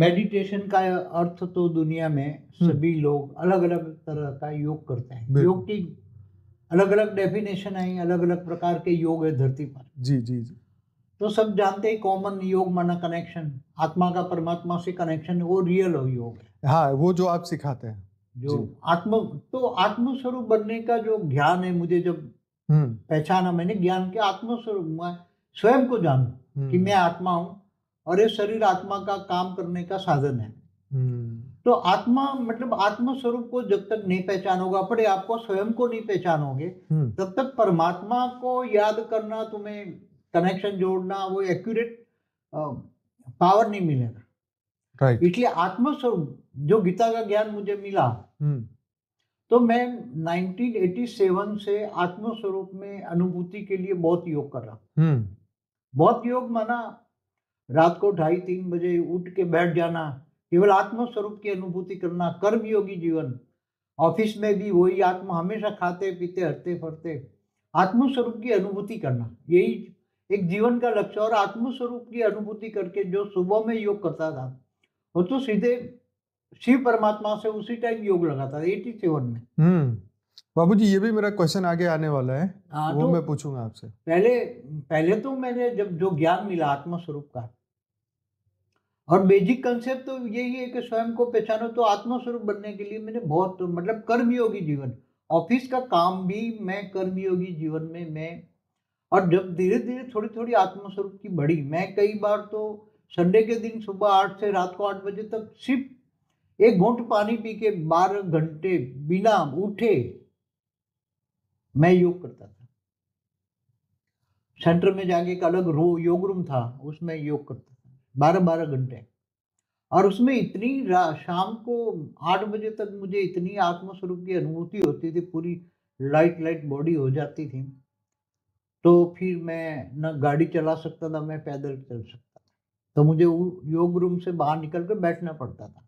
Meditation का अर्थ तो दुनिया में सभी लोग अलग अलग तरह का योग करते हैं। योग की अलग अलग डेफिनेशन है, अलग अलग प्रकार के योग है धरती पर। जी जी जी। तो सब जानते हैं कॉमन योग माना कनेक्शन, आत्मा का परमात्मा से कनेक्शन, वो रियल योग है। हाँ, वो जो आप सिखाते हैं जो आत्म स्वरूप बनने का जो ज्ञान है, मुझे जब पहचाना मैंने ज्ञान के आत्मस्वरूप, मैं स्वयं को जानूं कि मैं आत्मा हूं और ये शरीर आत्मा का काम करने का साधन है। तो आत्मा मतलब आत्म स्वरूप को जब तक नहीं पहचानोगे, अपने आप को स्वयं को नहीं पहचानोगे, तब तक परमात्मा को याद करना, तुम्हें कनेक्शन जोड़ना, वो एक्यूरेट पावर नहीं मिलेगा। राइट। इसलिए आत्म स्वरूप जो गीता का ज्ञान मुझे मिला, तो मैं 1987 से आत्म स्वरूप में अनुभूति के लिए बहुत योग कर रहा हूँ। बहुत योग माना रात को 2:30-3 बजे उठ के बैठ जाना, केवल आत्म स्वरूप की अनुभूति करना, कर्म योगी जीवन। ऑफिस में भी वही आत्मा, हमेशा खाते पीते हरते फरते आत्म स्वरूप की अनुभूति करना, यही एक जीवन का लक्ष्य। और आत्म स्वरूप की अनुभूति करके जो सुबह में योग करता था, वो तो सीधे शिव परमात्मा से उसी टाइम योग लगाता था 87 में। बाबूजी, ये भी मेरा क्वेश्चन आगे आने वाला है, वो तो मैं पूछूंगा आपसे। पहले तो मैंने जब जो ज्ञान मिला आत्म स्वरूप का, और बेसिक कंसेप्ट तो यही है कि स्वयं को पहचानो। तो आत्म स्वरूप बनने के लिए मैंने बहुत मतलब कर्मयोगी जीवन, ऑफिस का काम भी मैं कर्मयोगी जीवन में मैं, और जब धीरे धीरे थोड़ी थोड़ी आत्म स्वरूप की बढ़ी, मैं कई बार तो संडे के दिन सुबह 8 से रात को 8 बजे तक सिर्फ एक घूंट पानी पी के 12 घंटे बिना उठे मैं योग करता था। सेंटर में जाके एक अलग योग रूम था, उसमें योग करता था 12-12 घंटे। और उसमें इतनी शाम को 8 बजे तक मुझे इतनी आत्मस्वरूप की अनुभूति होती थी, पूरी लाइट बॉडी हो जाती थी। तो फिर मैं न गाड़ी चला सकता था, मैं पैदल चल सकता था। तो मुझे योग रूम से बाहर निकल कर बैठना पड़ता था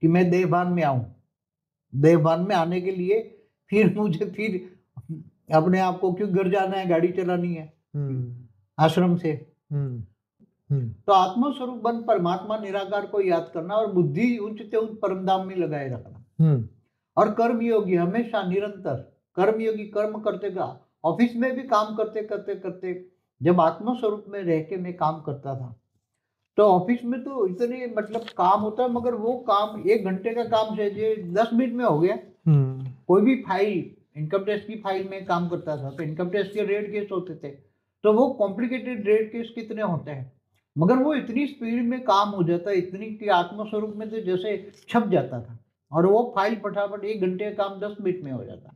कि मैं देहभान में आऊं। देहभान में आने के लिए फिर मुझे फिर अपने आप को, क्यों घर जाना है, गाड़ी चलानी है आश्रम से। तो आत्मस्वरूप बन परमात्मा निराकार को याद करना और बुद्धि उच्चते उच्च परमधाम में लगाए रखना। और कर्मयोगी हमेशा निरंतर कर्मयोगी, कर्म करते का, ऑफिस में भी काम करते करते करते जब आत्मस्वरूप में रह के मैं काम करता था, तो ऑफिस में तो इतने मतलब काम होता है, मगर वो काम 1 घंटे का काम से 10 मिनट में हो गया। कोई भी फाइल, इनकम टैक्स की फाइल में काम करता था, तो इनकम टैक्स के रेट केस होते थे, तो वो कॉम्प्लिकेटेड रेट केस कितने होते हैं, मगर वो इतनी स्पीड में काम हो जाता है, इतनी कि आत्मस्वरूप में तो जैसे छप जाता था, और वो फाइल फटाफट 1 घंटे का काम 10 मिनट में हो जाता।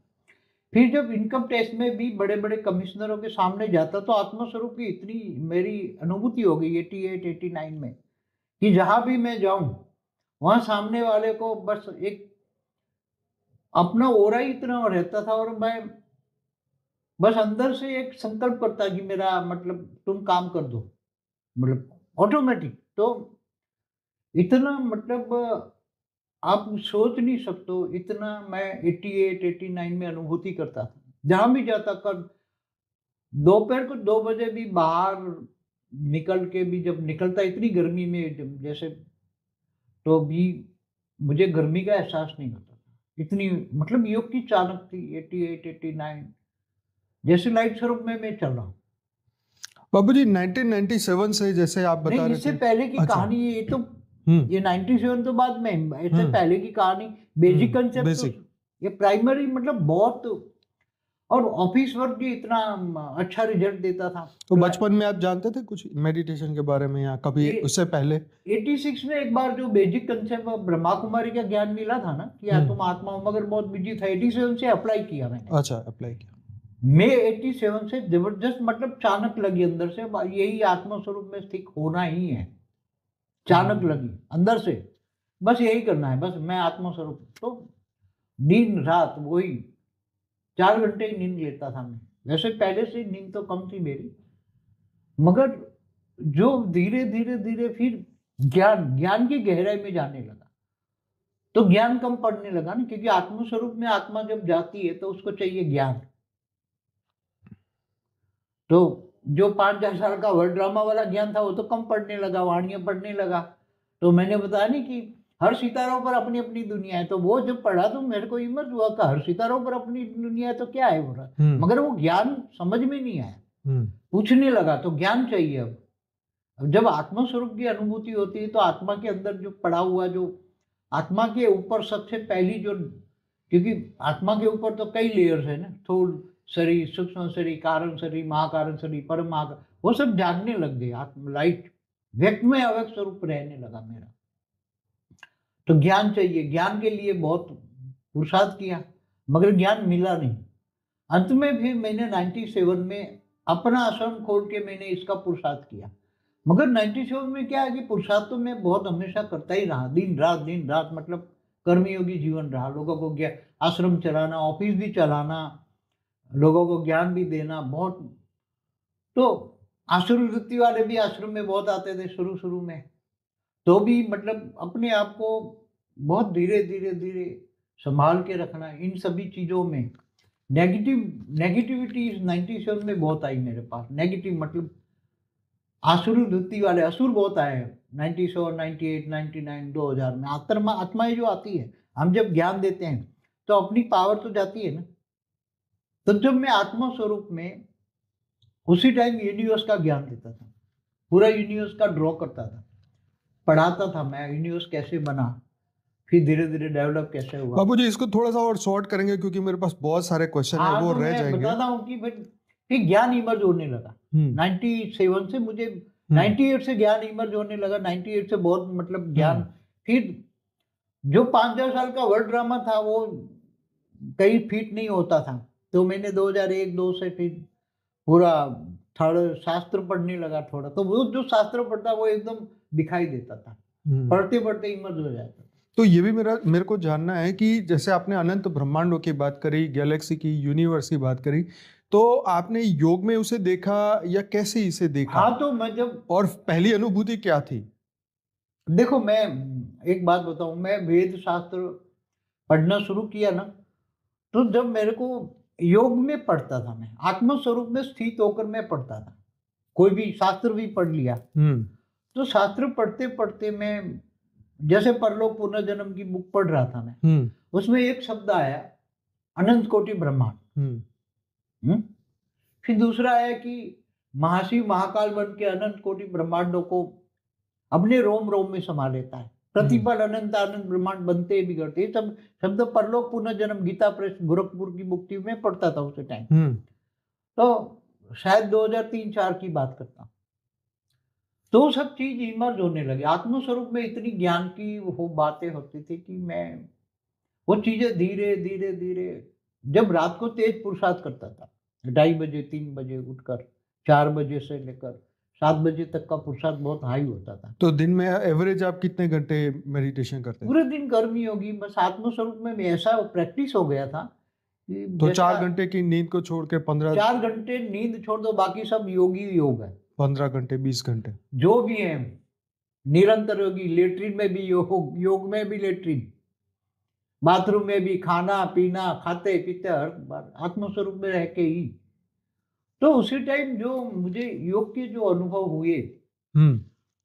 फिर जब इनकम टैक्स में भी बड़े बड़े कमिश्नरों के सामने जाता, तो आत्मस्वरूप की इतनी मेरी अनुभूति हो गई 88-89 में कि जहां भी मैं जाऊं, वहां सामने वाले को बस एक अपना ओरा ही इतना रहता था, और मैं बस अंदर से एक संकल्प करता कि मेरा मतलब तुम काम कर दो, मतलब ऑटोमेटिक। तो इतना मतलब आप सोच नहीं सकते हो, इतना मैं 88-89 में अनुभूति करता था। जहां भी जाता, कर दोपहर को 2 बजे भी बाहर निकल के भी, जब निकलता इतनी गर्मी में जैसे, तो भी मुझे गर्मी का एहसास नहीं होता था। इतनी मतलब योग की चालक थी 88-89, जैसे लाइट स्वरूप में मैं चल रहा हूँ। बाबूजी 1997 से जैसे आप बता रहे थे, इससे पहले की कहानी ये तो, ये 97 तो बाद में, इससे पहले की कहानी बेसिक कंसेप्ट, तो ये प्राइमरी मतलब बहुत, और ऑफिस वर्क भी इतना अच्छा रिजल्ट देता था। तो बचपन में आप जानते थे कुछ मेडिटेशन के बारे में, या कभी उससे पहले? 86 में एक बार जो बेसिक कंसेप्ट ब्रह्मा कुमारी का ज्ञान मिला था ना कि तुम आत्मा हो, मगर बहुत बिजी था, 87 से अप्लाई किया मैंने। अच्छा, अप्लाई किया। मैं 87 से जबरदस्त मतलब चाणक लगी अंदर से, यही आत्मा स्वरूप में स्थित होना ही है। चाणक लगी अंदर से, बस यही करना है, बस मैं आत्मा स्वरूप। तो दिन रात वही 4 घंटे ही नींद लेता था मैं। वैसे पहले से नींद तो कम थी मेरी, मगर जो धीरे धीरे धीरे फिर ज्ञान की गहराई में जाने लगा, तो ज्ञान कम पड़ने लगा ना, क्योंकि आत्मस्वरूप में आत्मा जब जाती है तो उसको चाहिए ज्ञान। तो जो 5-10 साल का वर्ड ड्रामा वाला ज्ञान था, वो तो कम पड़ने लगा, वाणियां पढ़ने लगा, तो मैंने बताया नहीं कि हर सितारों पर अपनी-अपनी दुनिया है, तो वो जब पढ़ा तो मेरे को इमर्ज हुआ कि हर सितारों पर अपनी दुनिया है तो क्या है बुरा? मगर वो ज्ञान समझ में नहीं आया। पूछने लगा तो ज्ञान चाहिए अब। अब जब आत्म स्वरूप की अनुभूति होती है तो आत्मा के अंदर जो पड़ा हुआ जो आत्मा के ऊपर सबसे पहली जो क्योंकि आत्मा के ऊपर तो कई लेयर्स है ना, स्थूल शरीर, सूक्ष्म शरीर, कारण शरीर, महाकारण शरीर, परम महा वो सब जागने लग गए। आत्म लाइट व्यक्त में अव्यक्त स्वरूप रहने लगा मेरा। तो ज्ञान चाहिए, ज्ञान के लिए बहुत पुरुषार्थ किया, मगर ज्ञान मिला नहीं। अंत में भी मैंने 97 में अपना आश्रम खोल के मैंने इसका पुरुषार्थ किया। मगर 97 में क्या है कि पुरुषार्थ तो मैं बहुत हमेशा करता ही रहा, दिन रात मतलब कर्मयोगी जीवन रहा। लोगों को आश्रम चलाना, ऑफिस भी चलाना, लोगों को ज्ञान भी देना बहुत। तो आसुरी वृत्ति वाले भी आश्रम में बहुत आते थे शुरू-शुरू में। तो भी मतलब अपने आप को बहुत धीरे-धीरे सँभाल के रखना इन सभी चीज़ों में। नेगेटिविटी 97 में बहुत आई मेरे पास। नेगेटिव मतलब आसुरी वृत्ति वाले असुर बहुत आए हैं। 97, 98, 99, 2000 में आत्माएँ जो आती है, हम जब ज्ञान देते हैं, तो अपनी पावर तो जाती है ना। तो जब मैं आत्मा स्वरूप में उसी टाइम यूनिवर्स का ज्ञान देता था। पूरा यूनिवर्स का ड्रॉ करता था। पढ़ाता था मैं यूनिवर्स कैसे बना, फिर धीरे-धीरे डेवलप कैसे हुआ। बाबूजी इसको थोड़ा-सा और शॉर्ट करेंगे क्योंकि मेरे पास बहुत सारे क्वेश्चन हैं, हाँ, वो तो रह मैं जाएँगे। बताता हूँ कि फिर ज्ञान इमर्ज होने लगा। 97 से मुझे 98 से ज्ञान इमर्ज होने लगा। 98 से बहुत मतलब ज्ञान फिर जो 5-10 साल का वर्ल्ड ड्रामा था वो कहीं फिट नहीं होता था। तो मैंने 2001-2 से फिर पूरा थोड़ा शास्त्र पढ़ने लगा थोड़ा। तो वो जो शास्त्र पढ़ता वो एकदम दिखाई देता था। पढ़ते-पढ़ते इमर्ज हो जाता था। तो ये भी मेरे को जानना है कि जैसे आपने अनंत ब्रह्मांडों की बात करी, गैलेक्सी की, यूनिवर्स की बात करी, तो आपने योग में उसे देखा या कैसे इसे देखा? हाँ, तो मैं जब और पहली अनुभूति क्या थी? देखो मैं एक बात बताऊँ, मैं वेद शास्त्र पढ़ना शुरू किया ना, तो जब मेरे को योग में पढ़ता था मैं, आत्म स्वरूप में स्थित होकर मैं पढ़ता था। कोई भी शास्त्र भी पढ़ लिया, तो शास्त्र पढ़ते-पढ़ते मैं जैसे परलोक पुनर्जन्म की बुक पढ़ रहा था मैं, उसमें एक शब्द आया अनंत कोटि ब्रह्मांड। फिर दूसरा आया कि महाशिव महाकाल बन के अनंत कोटि ब्रह्मांडों को अपने रोम-रोम में समा लेता है। प्रतिपल अनंत अनंत ब्रह्मांड बनते बिगड़ते, ये सब शब्द परलोक पुनर्जन्म गीता प्रेस गोरखपुर की बुक थी, मैं पढ़ता था उस टाइम। तो शायद 2003-4 की बात करता हूँ। तो सब चीज़ इमर्ज होने लगे। आत्म स्वरूप में इतनी ज्ञान की वो बातें होती थी कि मैं वो चीज़ें धीरे-धीरे जब रात को तेज पुरुषार्थ करता था, 2:30 बजे, 3 बजे उठकर, 4 बजे से लेकर 7 बजे तक का पुरुषार्थ बहुत हाई होता था। तो दिन में एवरेज आप कितने घंटे मेडिटेशन करते हैं? पूरे दिन कर्मी योगी बस आत्म स्वरूप में ऐसा प्रैक्टिस हो गया था कि तो जैसा 4 घंटे की नींद को छोड़ के 4 घंटे नींद छोड़ दो, बाकी सब योगी योग है। 15 घंटे, 20 घंटे। जो भी है निरंतर योगी, लेट्रिन में भी योग में भी लेट्रिन, बाथरूम में भी खाना-पीना, खाते-पीते हर बार आत्म स्वरूप में रह के ही। तो उसी टाइम जो मुझे योग के जो अनुभव हुए,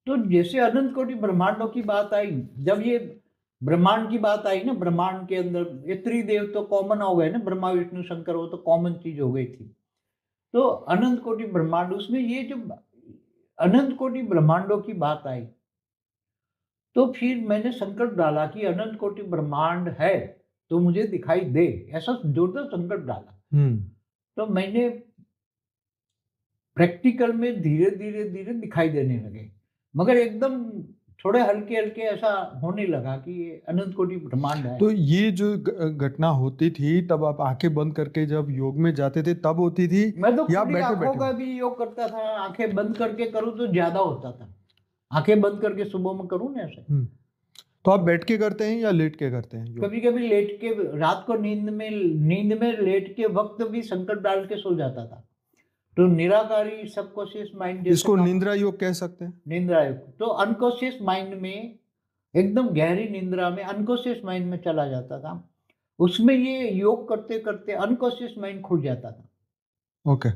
तो जैसे अनंत कोटि ब्रह्मांडों की बात आई, जब ये ब्रह्मांड की बात आई ना, ब्रह्मांड के अंदर ये त्रिदेव तो कॉमन हो गए ना, ब्रह्मा विष्णु शंकर, वो तो कॉमन चीज हो गई थी। तो अनंत कोटि ब्रह्मांड, उसमें ये जो अनंत कोटि ब्रह्मांडों की बात आई, तो फिर मैंने संकल्प डाला कि अनंत कोटि ब्रह्मांड है तो मुझे दिखाई दे, ऐसा जोरदार संकल्प डाला। तो मैंने प्रैक्टिकल में धीरे दिखाई देने लगे, मगर एकदम थोड़े हल्के-हल्के ऐसा होने लगा कि ये अनंत कोटि ब्रह्मांड है। तो ये जो घटना होती थी तब आप आंखें बंद करके जब योग में जाते थे तब होती थी मैं तो या खुली आँखों बैठे-बैठे? का भी योग करता था, आँखें बंद करके करूँ तो ज़्यादा होता था। आँखें बंद करके सुबह में करूँ ना ऐसे। तो आप बैठ के करते हैं या लेट के करते हैं योग? कभी-कभी लेट के, रात को नींद में लेट के वक़्त भी संकल्प डाल के सो जाता था। तो निराकारी सबकॉन्शियस माइंड जैसे इसको निंद्रा योग कह सकते हैं? निंद्रा योग, तो अनकॉन्शियस माइंड में एकदम गहरी निंद्रा में अनकॉन्शियस माइंड में चला जाता था। उसमें ये योग करते-करते अनकॉन्शियस माइंड खुल जाता था। ओके।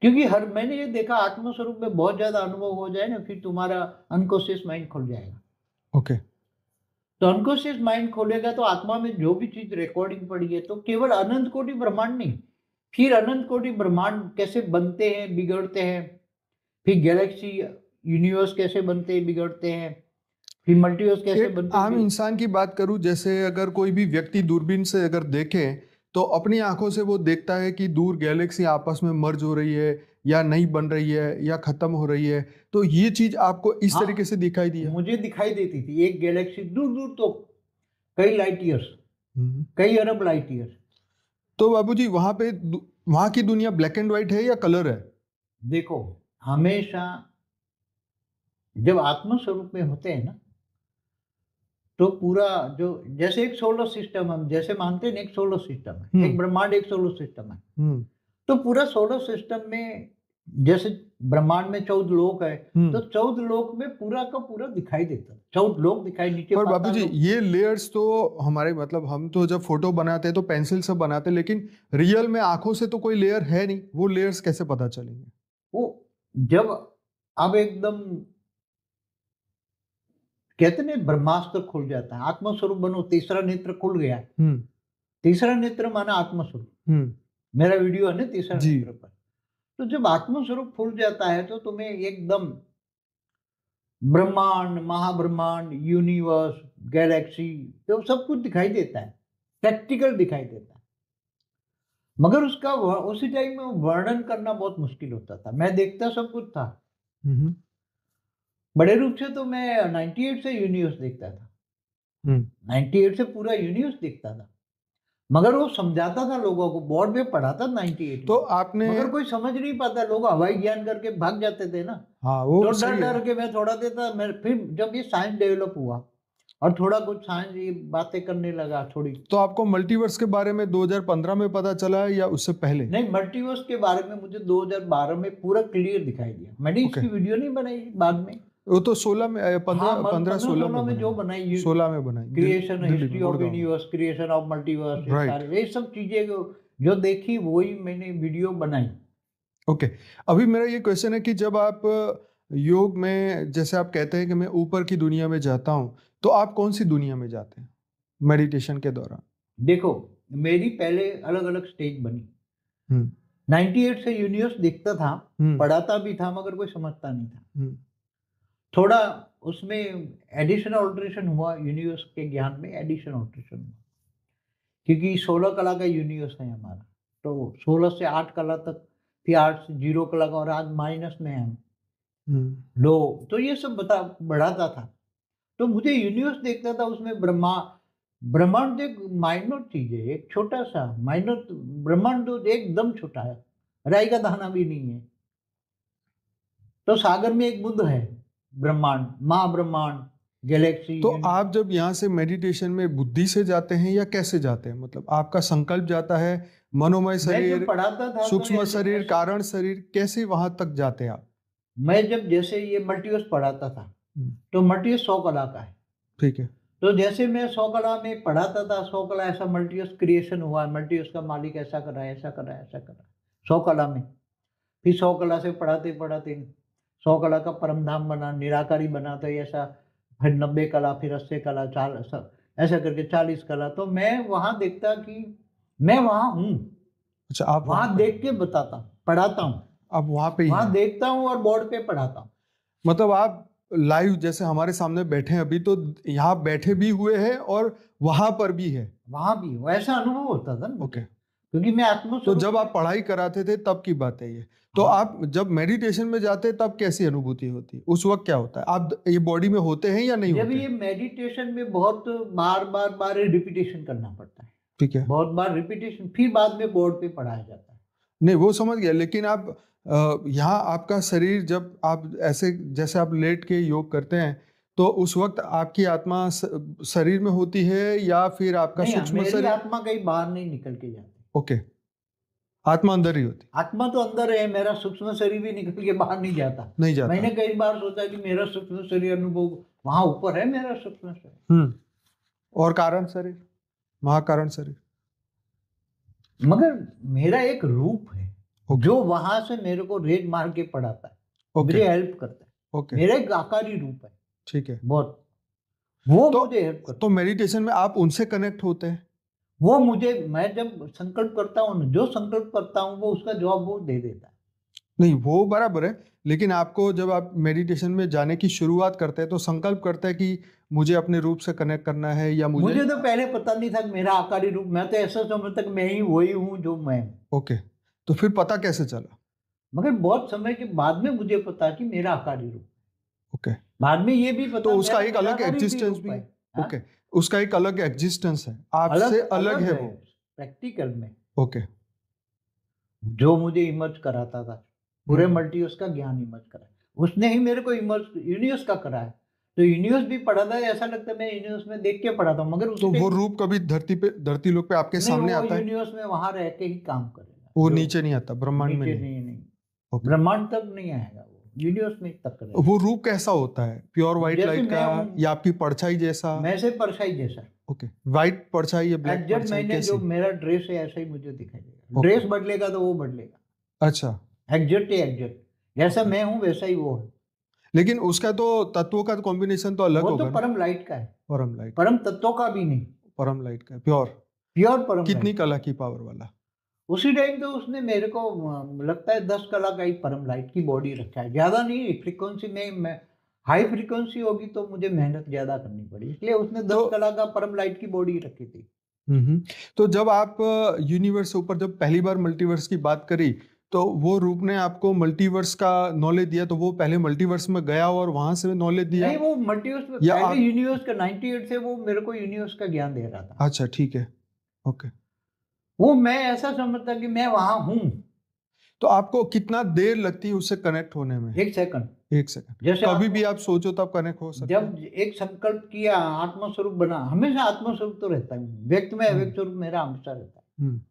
क्योंकि हर मैंने ये देखा आत्म स्वरूप में बहुत ज्यादा अनुभव हो जाए ना, फिर तुम्हारा अनकॉन्शियस माइंड खुल जाएगा। ओके। तो अनकॉन्शियस माइंड खोलेगा तो आत्मा में जो भी चीज रिकॉर्डिंग पड़ी है, तो केवल अनंत कोटि ब्रह्मांड नहीं, फिर अनंत कोटि ब्रह्मांड कैसे बनते हैं, बिगड़ते हैं, फिर गैलेक्सी यूनिवर्स कैसे बनते हैं, बिगड़ते हैं, फिर मल्टीवर्स कैसे एक बनते आम हैं। इंसान की बात करूं, जैसे अगर कोई भी व्यक्ति दूरबीन से अगर देखे तो अपनी आंखों से वो देखता है कि दूर गैलेक्सी आपस में मर्ज हो रही है या नहीं बन रही है या खत्म हो रही है। तो ये चीज आपको इस हाँ, तरीके से दिखाई दिया? मुझे दिखाई देती थी एक गैलेक्सी दूर दूर, तो कई लाइट ईयर्स, हम्म। कई अरब लाइट ईयर्स। तो बाबूजी वहां की दुनिया ब्लैक एंड व्हाइट है या कलर है? देखो, हमेशा जब आत्म स्वरूप में होते हैं ना, तो पूरा जो, जैसे एक सोलर सिस्टम हम जैसे मानते हैं ना, एक सोलर सिस्टम है, एक ब्रह्मांड, एक सोलर सिस्टम है। हम्म। तो पूरा सोलर सिस्टम में जैसे ब्रह्मांड में 14 लोक है, तो 14 लोक में पूरा का पूरा दिखाई देता है, 14 लोक दिखाई, नीचे पर पाताल बाबूजी लोक। ये लेयर्स तो हमारे मतलब हम तो जब फोटो बनाते हैं तो पेंसिल से बनाते हैं, लेकिन रियल में आंखों से तो कोई लेयर है नहीं, वो लेयर्स कैसे पता चलेंगे? वो जब अब एकदम कहते हैं ना, ब्रह्मास्त्र खुल जाता है, आत्म स्वरूप बनो, तीसरा नेत्र खुल गया। हम्म। तीसरा नेत्र माना आत्म स्वरूप। हम्म। मेरा वीडियो है ना तीसरा जी। नेत्र पर। तो जब आत्म स्वरूप खुल जाता है तो तुम्हें एकदम ब्रह्मांड, महाब्रह्मांड, यूनिवर्स, गैलेक्सी, तो सब कुछ दिखाई देता है, प्रैक्टिकल दिखाई देता है। मगर उसका उसी टाइम में वर्णन करना बहुत मुश्किल होता था। मैं देखता सब कुछ था, हम्म। बड़े रूप से तो मैं 98 से यूनिवर्स देखता था, हम्म। 98 से पूरा यूनिवर्स देखता था। मगर वो समझाता था लोगों को, बोर्ड में पढ़ाता 98 तो में, आपने मगर कोई समझ नहीं पाता, लोग हवाई ज्ञान करके भाग जाते थे ना। हाँ वो तो डर सही डर है। के मैं थोड़ा देता, मैं फिर जब ये साइंस डेवलप हुआ और थोड़ा कुछ साइंस ये बातें करने लगा थोड़ी। तो आपको मल्टीवर्स के बारे में 2015 में पता चला है या उससे पहले? नहीं, मल्टीवर्स के बारे में मुझे 2012 में पूरा क्लियर दिखाई दिया। मैंने ओके। इसकी वीडियो नहीं बनाई बाद में। वो तो 16 में 15 हाँ, 15 16 16 में में जो बनाई, बनाई, 16 में बनाई क्रिएशन, दिल्ली हिस्ट्री में, ऑफ गुड़गांव में। यूनिवर्स, क्रिएशन ऑफ मल्टीवर्स, ये राइट। सारे ये सब चीजें जो देखी वही मैंने वीडियो बनाई। ओके। अभी मेरा ये क्वेश्चन है कि जब आप योग में जैसे आप कहते हैं कि मैं ऊपर की दुनिया में जाता हूँ, तो आप कौन सी दुनिया में जाते हैं मेडिटेशन के दौरान? देखो, मेरी पहले अलग अलग स्टेज बनी। हम्म। 98 से यूनिवर्स दिखता था, हम्म। पढ़ाता भी था, मगर कोई समझता नहीं था। हम्म। थोड़ा उसमें एडिशन ऑल्ट्रेशन हुआ, यूनिवर्स के ज्ञान में एडिशन ऑल्ट्रेशन हुआ, क्योंकि 16 कला का यूनिवर्स है हमारा। तो 16 से 8 कला तक, फिर 8 से 0 कला का, और आज माइनस में है हम, लो। तो ये सब बढ़ाता था। तो मुझे यूनिवर्स देखता था, उसमें ब्रह्मांड एक माइनर चीज है, एक छोटा सा माइनर ब्रह्मांड, तो एकदम छोटा है, राई का दाना भी नहीं है। तो सागर में एक बुद्ध है, ब्रह्मांड, महाब्रह्मांड, गैलेक्सी, तो आप जब यहाँ से मेडिटेशन में बुद्धि से जाते हैं या कैसे जाते हैं? मतलब आपका संकल्प जाता है, मनोमय मैं शरीर, जब पढ़ाता था तो सूक्ष्म शरीर, कारण शरीर, कैसे वहां तक जाते हैं आप? मैं जब जैसे ये मल्टीवर्स पढ़ाता था, तो मल्टीवर्स 100 कला का है। ठीक है। तो जैसे मैं 100 कला में पढ़ाता था, 100 कला ऐसा मल्टीवर्स क्रिएशन हुआ, मल्टीवर्स का मालिक ऐसा कर रहा है, ऐसा कर रहा है, ऐसा कर रहा है, 100 कला में। फिर 100 कला से पढ़ाते पढ़ाते 100 कला का परमधाम बना, निराकारी बना, तो ऐसा फिर 90 कला, फिर 80 कला, ऐसा करके 40 कला। तो मैं वहां देखता कि मैं वहां हूँ, अच्छा, आप वहां देख के बताता, पढ़ाता हूँ, आप वहां पे ही वहां हैं। देखता हूँ और बोर्ड पे पढ़ाता हूँ। मतलब आप लाइव जैसे हमारे सामने बैठे हैं अभी, तो यहाँ बैठे भी हुए हैं और वहां पर भी है। वहां भी वैसा अनुभव होता था ना मुझे, ओके। क्योंकि मैं आत्म तो जब आप पढ़ाई कराते थे तब की बात है ये। तो हाँ। आप जब मेडिटेशन में जाते हैं तब कैसी अनुभूति होती है? उस वक्त क्या होता है? आप ये बॉडी में होते हैं या नहीं जब होते? ये मेडिटेशन में बहुत बार रिपीटेशन करना पड़ता है, ठीक है। बहुत बार रिपीटेशन, फिर बाद में बोर्ड पे पढ़ाया जाता है। नहीं, वो समझ गया, लेकिन आप यहाँ आपका शरीर जब आप ऐसे जैसे आप लेट के योग करते हैं, तो उस वक्त आपकी आत्मा शरीर में होती है या फिर आपका नहीं, सूक्ष्म मेरी शरीर? आत्मा कहीं बाहर नहीं निकल के जाती। ओके। आत्मा अंदर ही होती? आत्मा तो अंदर है, मेरा सूक्ष्म शरीर भी निकल के बाहर नहीं जाता। नहीं जाता? मैंने कई बार सोचा कि मेरा सूक्ष्म शरीर अनुभव वहां ऊपर है, मेरा सूक्ष्म शरीर। और कारण शरीर, महाकारण शरीर? मगर मेरा एक रूप है, ओके जो वहां से मेरे को रेड मार के पढ़ाता है, ओके मुझे हेल्प करता है। ओके मेरा एक आकारी रूप है ठीक है। बहुत, वो तो मुझे हेल्प करता तो मेडिटेशन में आप उनसे कनेक्ट होते हैं? है। वो मुझे, मैं जब संकल्प करता हूँ, जो संकल्प करता हूँ वो उसका जवाब वो दे देता है। नहीं, वो बराबर है, लेकिन आपको जब आप मेडिटेशन में जाने की शुरुआत करते हैं तो संकल्प करते हैं कि मुझे अपने रूप से कनेक्ट करना है, या मुझे मुझे तो पहले पता नहीं था कि मेरा आकारी रूप, मैं तो ऐसा समझता कि मैं ही वही हूँ जो मैं हूँ। ओके, तो फिर पता कैसे चला? मगर बहुत समय के बाद में मुझे पता कि मेरा आकारी रूप, ओके, बाद में ये भी तो पता उसका मेरा एक अलग निराकारी भी एग्जिस्टेंस रूप भी है। है। हाँ? ओके, उसका एक अलग एग्जिस्टेंस है, आपसे अलग अलग अलग है है वो। प्रैक्टिकल में, ओके। जो मुझे इमर्ज कराता था, पूरे हम्म। मल्टीवर्स का ज्ञान इमर्ज कराया, उसने ही मेरे को इमर्ज यूनिवर्स का कराया। तो यूनिवर्स भी पढ़ा था, ऐसा लगता है मैं यूनिवर्स में देख के पढ़ा था, मगर तो उसी वो टाइम रूप कभी धरती लोक पे आपके नहीं, सामने वो आता है? यूनिवर्स में वहां रह के ही काम करेगा। वो जो नीचे नहीं आता, ब्रह्मांड में नीचे नहीं? नहीं, नहीं ओके। ब्रह्मांड तक नहीं आएगा, वो यूनिवर्स में तक रहेगा। वो रूप कैसा होता है? प्योर व्हाइट जैसे लाइट मैं का, हूँ, या आपकी परछाई जैसा? मैं से परछाई जैसा, ओके, व्हाइट परछाई या ब्लैक एग्जैक्ट परछाई, मैंने जो कैसी? मेरा ड्रेस है ऐसा ही मुझे दिखाई देगा। ओके। ड्रेस बदलेगा तो वो बदलेगा, अच्छा। एग्जैक्ट ही एग्जैक्ट, जैसा ओके, मैं हूँ वैसा ही वो है। लेकिन उसका तो तत्वों का कॉम्बिनेशन तो अलग वो तो होगा ना? परम लाइट का है, परम लाइट का। परम तत्वों का भी नहीं, परम लाइट का प्योर। प्योर परम कितनी लाइट। कला की पावर वाला? उसी टाइम तो उसने मेरे को लगता है 10 कला का ही परम लाइट की बॉडी रखा है, ज्यादा नहीं। फ्रीक्वेंसी में मैं हाई फ्रीक्वेंसी होगी तो मुझे मेहनत ज्यादा करनी पड़ी, इसलिए उसने तो 10 कला का परम लाइट की बॉडी रखी थी। हम्म, तो जब आप यूनिवर्स से ऊपर जब पहली बार मल्टीवर्स की बात करी, तो वो रूप ने आपको मल्टीवर्स का नॉलेज दिया, तो वो पहले मल्टीवर्स में गया और वहां से नॉलेज दिया, नहीं, वो मल्टीवर्स में या पहले आप? यूनिवर्स का 98 से वो मेरे को यूनिवर्स का ज्ञान दे रहा था। अच्छा, ठीक है। ओके। वो मैं ऐसा समझता कि मैं वहां हूँ। तो आपको कितना देर लगती है उससे कनेक्ट होने में? 1 सेकंड, 1 सेकंड? जैसे कभी आत्मा, भी आप सोचो तब कनेक्ट हो सकते हैं? जब एक संकल्प किया, आत्मा स्वरूप बना, हमेशा आत्मा स्वरूप तो रहता हूँ, व्यक्त में हम्म अव्यक्त स्वरूप मेरा हमेशा रहता है। हम्म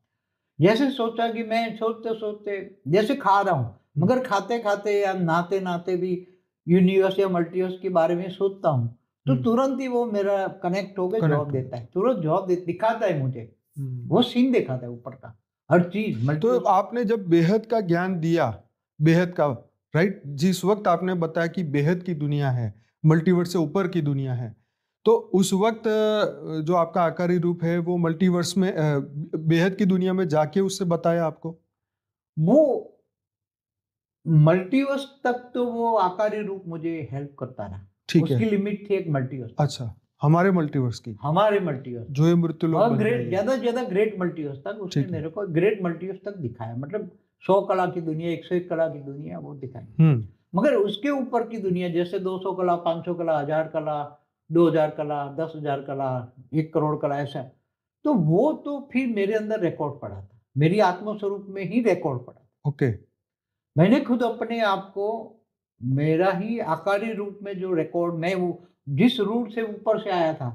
जैसे सोचा कि मैं सोचते सोचते, जैसे खा रहा हूँ, मगर खाते खाते या नहाते नहाते भी यूनिवर्स या मल्टीवर्स के बारे में सोचता हूँ, तो तुरंत ही वो मेरा कनेक्ट होकर जवाब कनेक्ट हो देता जाता है, तुरंत जवाब दिखाता है मुझे, है। वो सीन दिखाता है ऊपर का, हर चीज तो मल्टीवर्स। आपने जब बेहद का ज्ञान दिया, बेहद का, राइट, जिस वक्त आपने बताया कि बेहद की दुनिया है, मल्टीवर्स से ऊपर की दुनिया है, तो उस वक्त जो आपका आकारी रूप है वो मल्टीवर्स में बेहद की दुनिया में जाके उससे बताया आपको? वो मल्टीवर्स तक तो वो आकारी रूप मुझे हेल्प करता रहा, ठीक है। उसकी लिमिट थी एक मल्टीवर्स तक, अच्छा, हमारे मल्टीवर्स की, हमारे मल्टीवर्स जो ये मृत्यु लोक और बन ग्रेट, रही है। ज्यादा से ज्यादा ग्रेट मल्टीवर्स तक उसने ठीक है। मेरे को ग्रेट मल्टीवर्स तक दिखाया, मतलब 100 कला की दुनिया, 101 कला की दुनिया वो दिखाई। हम्म मगर उसके ऊपर की दुनिया, जैसे 200 कला, 500 कला, 1000 कला, 2000 कला, 10,000 कला, 1 करोड़ कला, ऐसा, तो वो तो फिर मेरे अंदर रिकॉर्ड पड़ा था, मेरी आत्म स्वरूप में ही रिकॉर्ड पड़ा था। ओके। मैंने खुद अपने आप को, मेरा ही आकारी रूप में जो रिकॉर्ड, मैं वो जिस रूट से ऊपर से आया था,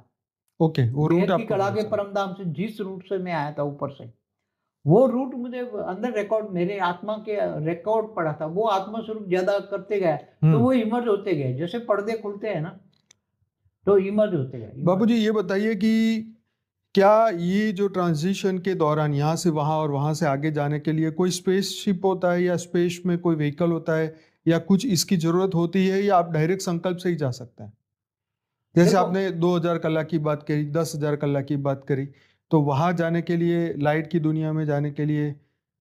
ओके, वो रूट बेहद की आपको कला पता के चला। परम धाम से जिस रूट से मैं आया था ऊपर से, वो रूट मुझे अंदर रिकॉर्ड, मेरे आत्मा के रिकॉर्ड पड़ा था, वो आत्मा स्वरूप ज्यादा करते गए, तो वो इमर्ज होते गए, जैसे पर्दे खुलते हैं ना, तो इमर्ज होते गए, बाबूजी, इमर्ज। ये बताइए कि क्या ये जो ट्रांजिशन के दौरान यहाँ से वहाँ और वहाँ से आगे जाने के लिए कोई स्पेसशिप होता है, या स्पेस में कोई व्हीकल होता है, या कुछ इसकी जरूरत होती है, या आप डायरेक्ट संकल्प से ही जा सकते हैं? जैसे देखो, आपने 2000 कला की बात करी, 10,000 कला की बात करी, तो वहां जाने के लिए, लाइट की दुनिया में जाने के लिए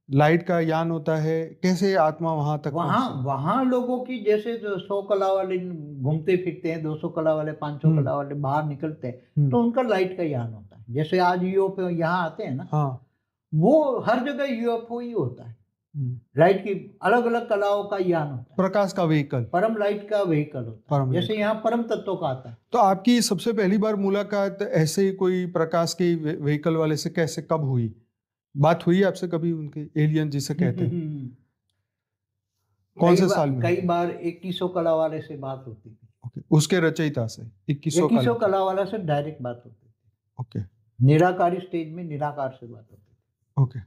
लाइट का यान होता है, कैसे आत्मा वहां तक वहां पहुंचती है? वहां लोगों की, जैसे जो 100 कला वाले घूमते फिरते हैं, 200 कला वाले, 500 हम्म कला वाले बाहर निकलते हैं, हम्म तो उनका लाइट का यान होता है। जैसे आज यूएफओ यहाँ आते हैं ना, हाँ। वो हर जगह यूएफओ ही होता है, हम्म, लाइट की अलग अलग कलाओं का यान होता है, प्रकाश का व्हीकल। परम लाइट का व्हीकल होता है, परम लाइट जैसे का। यहाँ परम तत्वों का आता है। तो आपकी सबसे पहली बार मुलाकात ऐसे ही कोई प्रकाश के व्हीकल वाले से कैसे, कब हुई? बात हुई आपसे कभी उनके, एलियन जिसे कहते हैं? कौन से साल में कई हुई? बार 2100 कला वाले से बात होती थी, ओके, उसके रचयिता से 2100 कला 2100 की। कला वाला से डायरेक्ट बात होती थी, ओके निराकारी स्टेज में निराकार से बात होती थी। ओके।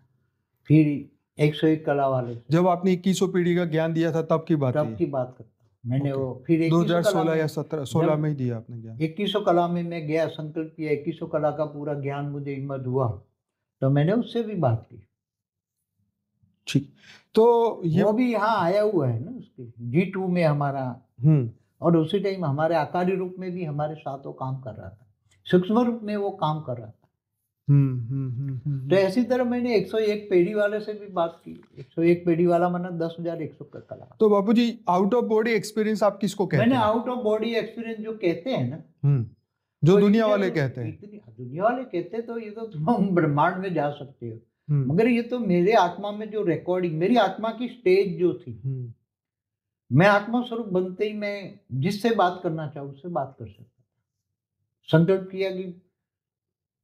फिर 101 कला वाले से, जब आपने 2100 पीढ़ी का ज्ञान दिया था तब की बात है तब ये? की बात करता हूँ मैंने। ओके, वो फिर 2100 कला 2016 या में, 17, 16 जब में ही दिया आपने ज्ञान? 2100 कला में मैं गया, संकल्प किया, 2100 कला का पूरा ज्ञान मुझे इमर्ज हुआ, तो मैंने उससे भी बात की। ठीक। तो ये वो भी यहाँ आया हुआ है ना, उसके G2 में हमारा, और उसी टाइम हमारे आकारी रूप में भी हमारे साथ वो काम कर रहा था, सूक्ष्म रूप में वो काम कर रहा था। तो ऐसी तरह मैंने 101 पेढ़ी वाले से भी बात की। 101 पेढ़ी वाला माना 10,100 का कला। तो बापूजी आउट ऑफ बॉडी एक्सपीरियंस आप किसको कहते मैंने हैं? आउट ऑफ बॉडी एक्सपीरियंस जो कहते हैं ना, जो तो दुनिया इनके वाले तो कहते हैं। दुनिया वाले कहते हैं तो ये तो तुम ब्रह्मांड में जा सकते हो, मगर ये तो मेरे आत्मा में जो रिकॉर्डिंग, मेरी आत्मा की स्टेज जो थी, मैं आत्मा स्वरूप बनते ही मैं जिससे बात करना चाहूँ उससे बात कर सकता था। संकल्प किया कि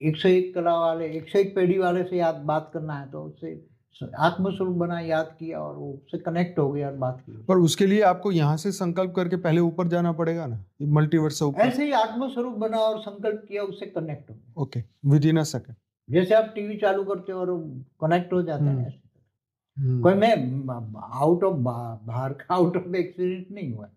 101 कला वाले, 101 पेढ़ी वाले से याद बात करना है, तो उससे आत्मस्वरूप बना, याद किया और वो उससे कनेक्ट हो गया और बात की। पर उसके लिए आपको यहाँ से संकल्प करके पहले ऊपर जाना पड़ेगा ना, मल्टीवर्स से ऊपर। ऐसे ही आत्मस्वरूप बना और संकल्प किया, उससे कनेक्ट हो गया। Okay, with in a second. जैसे आप टीवी चालू करते हो और कनेक्ट हो जाता है, ऐसे कोई मैं आउट ऑफ बाहर का आउट ऑफ एक्सपीरियंस नहीं हुआ।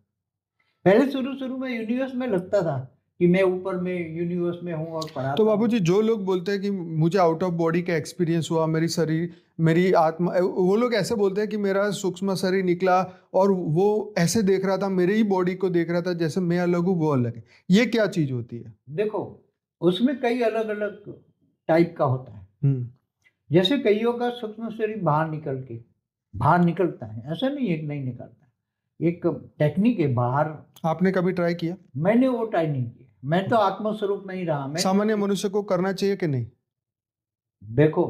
पहले शुरू में यूनिवर्स में लगता था कि मैं ऊपर में यूनिवर्स में हूँ और पढ़ा। तो बाबूजी जो लोग बोलते हैं कि मुझे आउट ऑफ बॉडी का एक्सपीरियंस हुआ, मेरी शरीर, मेरी आत्मा, वो लोग ऐसे बोलते हैं कि मेरा सूक्ष्म शरीर निकला और वो ऐसे देख रहा था, मेरे ही बॉडी को देख रहा था, जैसे मैं अलग हूँ वो अलग है। ये क्या चीज होती है? देखो, उसमें कई अलग अलग टाइप का होता है। जैसे कईयों का सूक्ष्म शरीर बाहर निकलता है, ऐसा नहीं है नहीं निकलता, एक टेक्निक है बाहर। आपने कभी ट्राई किया? मैंने वो ट्राई नहीं किया, मैं तो आत्मा स्वरूप में ही रहा। सामान्य मनुष्य को करना चाहिए कि नहीं? देखो,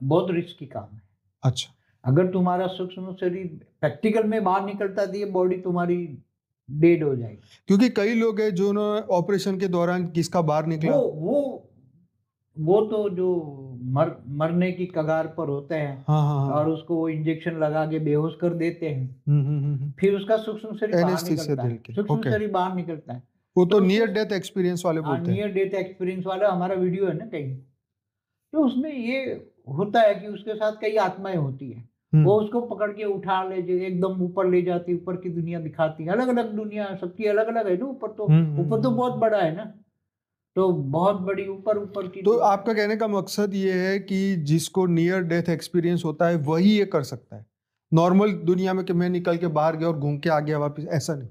बहुत रिस्की काम है। अच्छा, अगर तुम्हारा सूक्ष्म शरीर प्रैक्टिकल में बाहर निकलता तो ये बॉडी तुम्हारी डेड हो जाएगी। क्योंकि कई लोग हैं जो ऑपरेशन के दौरान किसका बाहर निकला, वो तो जो मरने की कगार पर होते हैं। हाँ। और उसको वो इंजेक्शन लगा के बेहोश कर देते हैं। फिर उसका सूक्ष्म शरीर बाहर निकलता है, सूक्ष्म शरीर बाहर निकलता है। वो तो नियर डेथ एक्सपीरियंस वाले बोलते हैं। नियर डेथ एक्सपीरियंस वाला हमारा वीडियो है ना कहीं, तो उसमें ये होता है कि उसके साथ कई आत्माएं होती है, वो उसको पकड़ के उठा ले, एकदम ऊपर ले जाती, ऊपर की दुनिया दिखाती है। अलग अलग दुनिया सबकी अलग अलग है ना। ऊपर तो बहुत बड़ा है ना, तो बहुत बड़ी ऊपर की। तो आपका कहने का मकसद ये है कि जिसको नियर डेथ एक्सपीरियंस होता है वही ये कर सकता है, नॉर्मल दुनिया में कि मैं निकल के बाहर गया और घूम के आ गया वापस, ऐसा नहीं।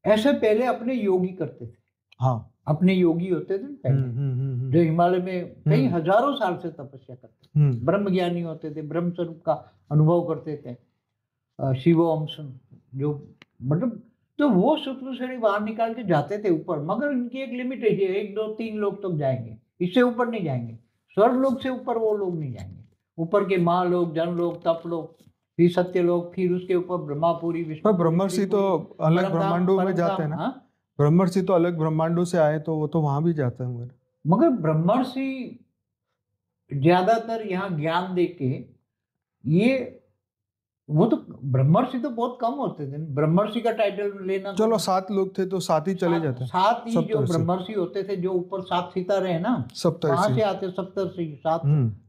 ऐसे पहले अपने योगी करते थे। हाँ, अपने योगी होते थे पहले, जो हिमालय में कई हजारों साल से तपस्या करते थे, ब्रह्म ज्ञानी होते थे, ब्रह्म स्वरूप का अनुभव करते थे, शिवो अंश जो, मतलब, तो वो सूक्ष्म शरीर बाहर निकाल के जाते थे ऊपर, मगर उनकी एक लिमिट है, 1, 2, 3 लोग तक जाएंगे, इससे ऊपर नहीं जाएंगे। स्वर्ग लोग से ऊपर वो लोग नहीं जाएंगे। ऊपर के महालोक, जनलोक, तपलोक, फिर सत्यलोक, फिर उसके ऊपर ब्रह्मापुरी, विष्णु। ब्रह्मर्षि तो अलग ब्रह्मांडों में जाते हैं ना। ब्रह्मर्षि तो अलग ब्रह्मांडों से आए, तो वो तो वहां भी जाते होंगे। मगर ब्रह्मर्षि ज्यादातर यहाँ ज्ञान देके, ये वो तो ब्रह्मर्षि तो बहुत कम होते थे। ब्रह्मर्षि का टाइटल लेना, चलो 7 लोग थे तो 7 ही चले जाते हैं। 7 ही जो ब्रह्मर्षि होते थे, जो ऊपर 7 सितारे हैं ना, वहां से आते, सप्तर्षि 7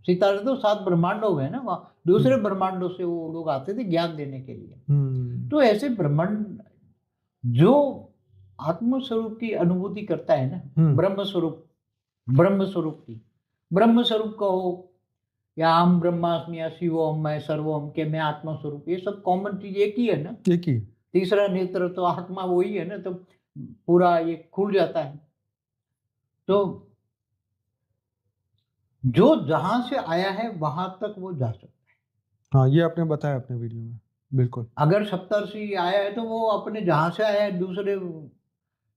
सितारे, तो 7 ब्रह्मांड हो गए ना। वहां दूसरे ब्रह्मांडों से वो लोग आते थे ज्ञान देने के लिए। तो ऐसे ब्रह्मांड जो आत्मस्वरूप की अनुभूति करता है ना, ब्रह्म स्वरूप की, ब्रह्म स्वरूप का हो, या हम ब्रह्मास्मि, या शिवोम, मैं सर्वोम, के मैं आत्मा स्वरूप, ये सब कॉमन चीज एक ही है ना, एक ही। तीसरा नेत्र तो आत्मा वही है ना, तो पूरा ये खुल जाता है। तो जो जहां से आया है वहां तक वो जा सकता है। हाँ, ये आपने बताया अपने वीडियो में, बिल्कुल। अगर सप्तर्षि आया है तो वो अपने जहां से आया है, दूसरे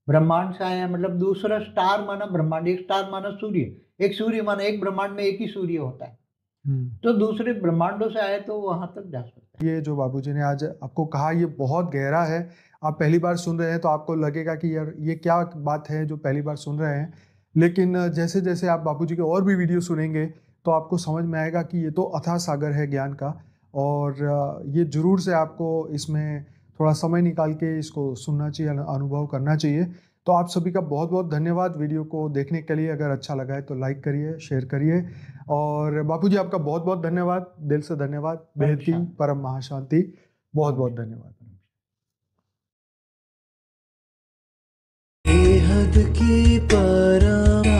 ब्रह्मांड से आया है, मतलब दूसरा स्टार माना ब्रह्मांड, एक स्टार माना सूर्य, एक सूर्य माना, एक ब्रह्मांड में एक ही सूर्य होता है, तो दूसरे ब्रह्मांडों से आए तो वहां तक जा सकते हैं। ये जो बाबूजी ने आज आपको कहा, ये बहुत गहरा है। आप पहली बार सुन रहे हैं तो आपको लगेगा कि यार ये क्या बात है जो पहली बार सुन रहे हैं, लेकिन जैसे जैसे आप बाबूजी के और भी वीडियो सुनेंगे तो आपको समझ में आएगा कि ये तो अथाह सागर है ज्ञान का, और ये ज़रूर से आपको इसमें थोड़ा समय निकाल के इसको सुनना चाहिए, अनुभव करना चाहिए। तो आप सभी का बहुत बहुत धन्यवाद वीडियो को देखने के लिए। अगर अच्छा लगा है तो लाइक करिए, शेयर करिए, और बापूजी आपका बहुत बहुत धन्यवाद, दिल से धन्यवाद। बेहद की परम महाशांति, बहुत बहुत धन्यवाद। बेहद की परम